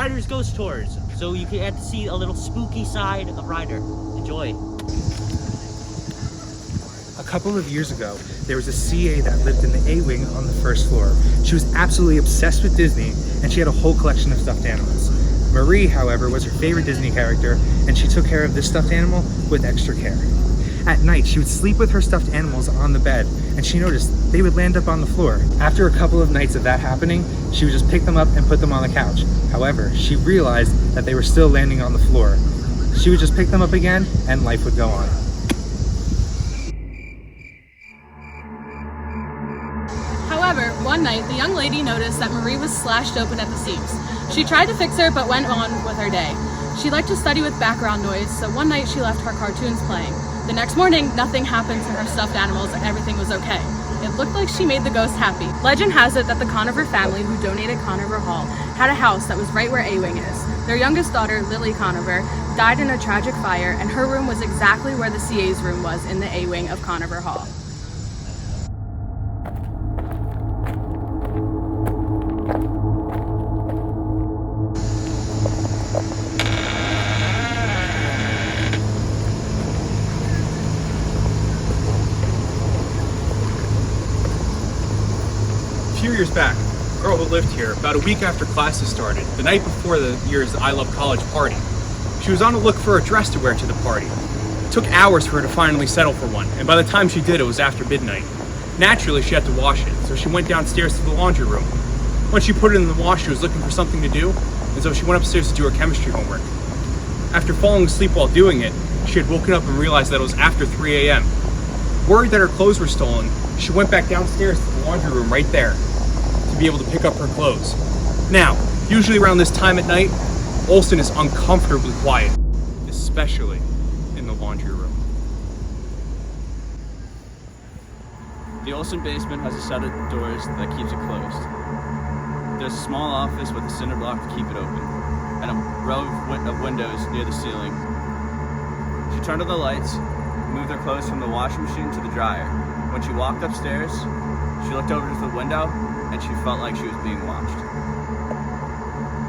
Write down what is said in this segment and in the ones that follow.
Ryder's Ghost Tours, so you can get to see a little spooky side of Ryder. Enjoy. A couple of years ago, there was a CA that lived in the A wing on the first floor. She was absolutely obsessed with Disney, and she had a whole collection of stuffed animals. Marie, however, was her favorite Disney character, and she took care of this stuffed animal with extra care. At night, she would sleep with her stuffed animals on the bed, and she noticed they would land up on the floor. After a couple of nights of that happening, she would just pick them up and put them on the couch. However, she realized that they were still landing on the floor. She would just pick them up again, and life would go on. However, one night, the young lady noticed that Marie was slashed open at the seams. She tried to fix her, but went on with her day. She liked to study with background noise, so one night she left her cartoons playing. The next morning, nothing happened to her stuffed animals and everything was okay. It looked like she made the ghost happy. Legend has it that the Conover family, who donated Conover Hall, had a house that was right where A-Wing is. Their youngest daughter, Lily Conover, died in a tragic fire, and her room was exactly where the CA's room was in the A-Wing of Conover Hall. A few years back, a girl who lived here, about a week after classes started, the night before the year's I Love College party. She was on the look for a dress to wear to the party. It took hours for her to finally settle for one, and by the time she did, it was after midnight. Naturally, she had to wash it, so she went downstairs to the laundry room. Once she put it in the wash, she was looking for something to do, and so she went upstairs to do her chemistry homework. After falling asleep while doing it, she had woken up and realized that it was after 3 a.m. Worried that her clothes were stolen, she went back downstairs to the laundry room right there to be able to pick up her clothes. Now, usually around this time at night, Olsen is uncomfortably quiet, especially in the laundry room. The Olsen basement has a set of doors that keeps it closed. There's a small office with a cinder block to keep it open, and a row of windows near the ceiling. She turned on the lights, moved her clothes from the washing machine to the dryer. When she walked upstairs, she looked over to the window, and she felt like she was being watched.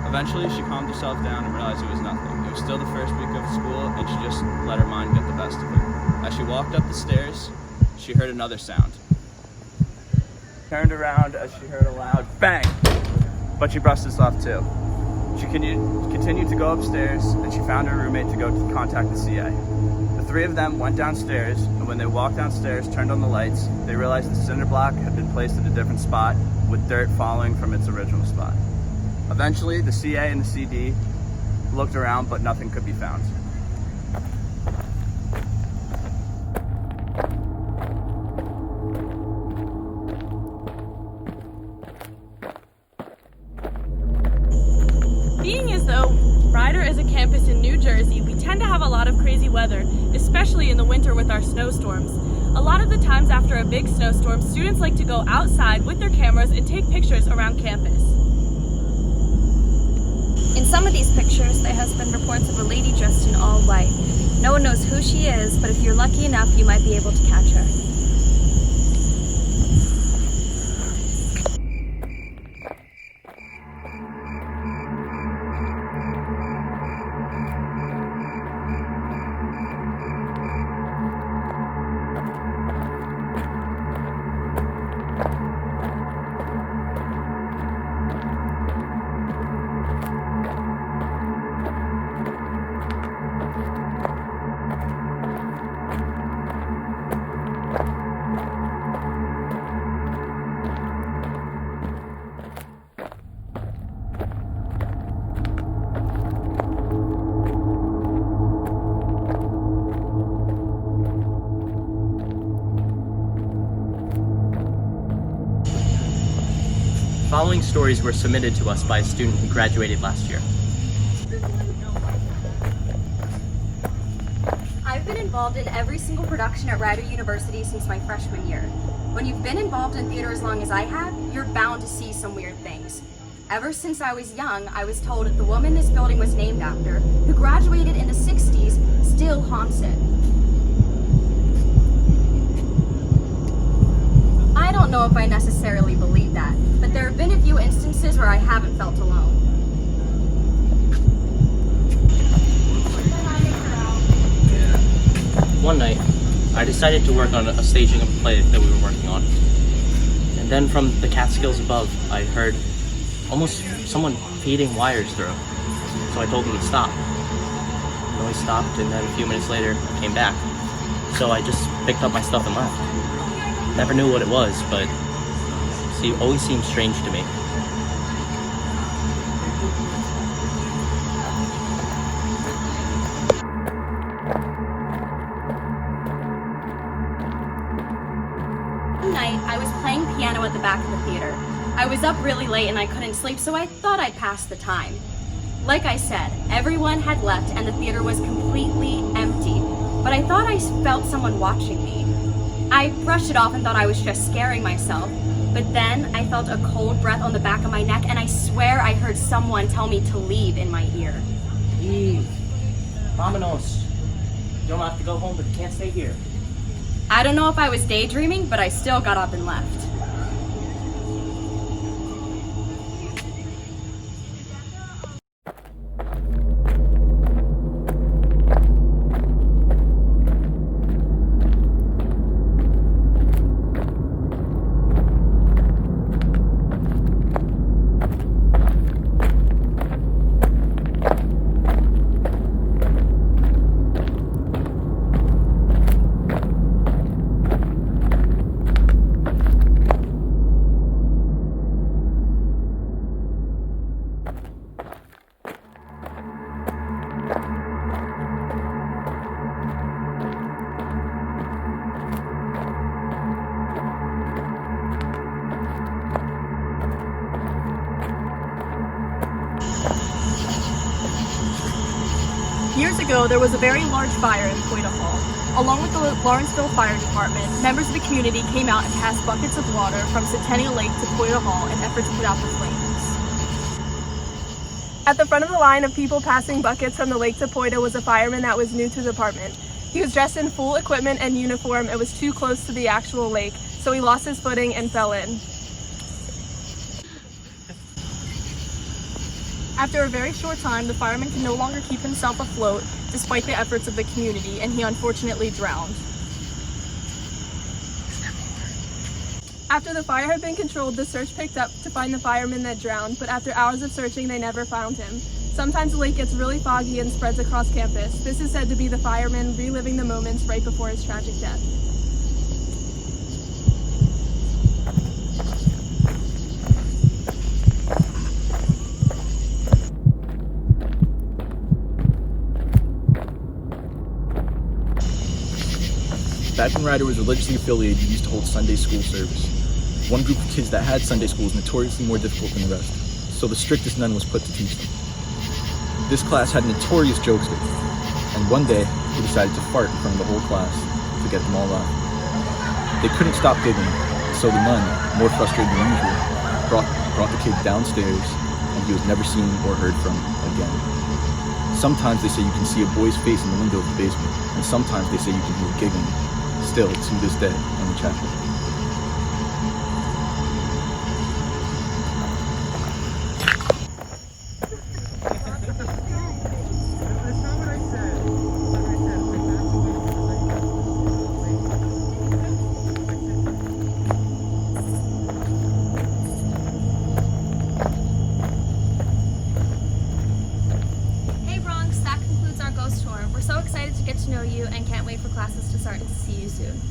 Eventually, she calmed herself down and realized it was nothing. It was still the first week of school, and she just let her mind get the best of her. As she walked up the stairs, she heard another sound. Turned around as she heard a loud bang, but she brushed this off too. She continued to go upstairs, and she found her roommate to go contact the CA. The three of them went downstairs, and when they walked downstairs, turned on the lights, they realized the cinder block had been placed at a different spot, with dirt falling from its original spot. Eventually, the CA and the CD looked around, but nothing could be found. Being as though Ryder is a campus in New Jersey, we tend to have a lot of crazy weather, especially in the winter with our snowstorms. A lot of the times after a big snowstorm, students like to go outside with their cameras and take pictures around campus. In some of these pictures, there has been reports of a lady dressed in all white. No one knows who she is, but if you're lucky enough, you might be able to catch her. Following stories were submitted to us by a student who graduated last year. I've been involved in every single production at Rider University since my freshman year. When you've been involved in theater as long as I have, you're bound to see some weird things. Ever since I was young, I was told the woman this building was named after, who graduated in the 60s, still haunts it. I don't know if I necessarily believe that, but there have been a few instances where I haven't felt alone. One night, I decided to work on a staging of a play that we were working on. And then from the Catskills above, I heard almost someone feeding wires through. So I told him to stop. The noise stopped, and then a few minutes later, I came back. So I just picked up my stuff and left. Never knew what it was, but it always seemed strange to me. One night, I was playing piano at the back of the theater. I was up really late and I couldn't sleep, so I thought I'd pass the time. Like I said, everyone had left and the theater was completely empty, but I thought I felt someone watching me. I brushed it off and thought I was just scaring myself, but then I felt a cold breath on the back of my neck, and I swear I heard someone tell me to leave in my ear. Eve, vámonos. You don't have to go home, but you can't stay here. I don't know if I was daydreaming, but I still got up and left. Years ago, there was a very large fire in Poita Hall. Along with the Lawrenceville Fire Department, members of the community came out and passed buckets of water from Centennial Lake to Poita Hall in an effort to put out the flames. At the front of the line of people passing buckets from the lake to Poita was a fireman that was new to the department. He was dressed in full equipment and uniform and was too close to the actual lake, so he lost his footing and fell in. After a very short time, the fireman could no longer keep himself afloat despite the efforts of the community, and he unfortunately drowned. After the fire had been controlled, the search picked up to find the fireman that drowned, but after hours of searching, they never found him. Sometimes the lake gets really foggy and spreads across campus. This is said to be the fireman reliving the moments right before his tragic death. Back when Ryder was religiously affiliated, we used to hold Sunday school service. One group of kids that had Sunday school was notoriously more difficult than the rest, so the strictest nun was put to teach them. This class had notorious jokesters, and one day he decided to fart in front of the whole class to get them all laughing. They couldn't stop giggling, so the nun, more frustrated than usual, brought the kid downstairs, and he was never seen or heard from again. Sometimes they say you can see a boy's face in the window of the basement, and sometimes they say you can hear giggling, still to this day in the chapel. We're so excited to get to know you and can't wait for classes to start and to see you soon.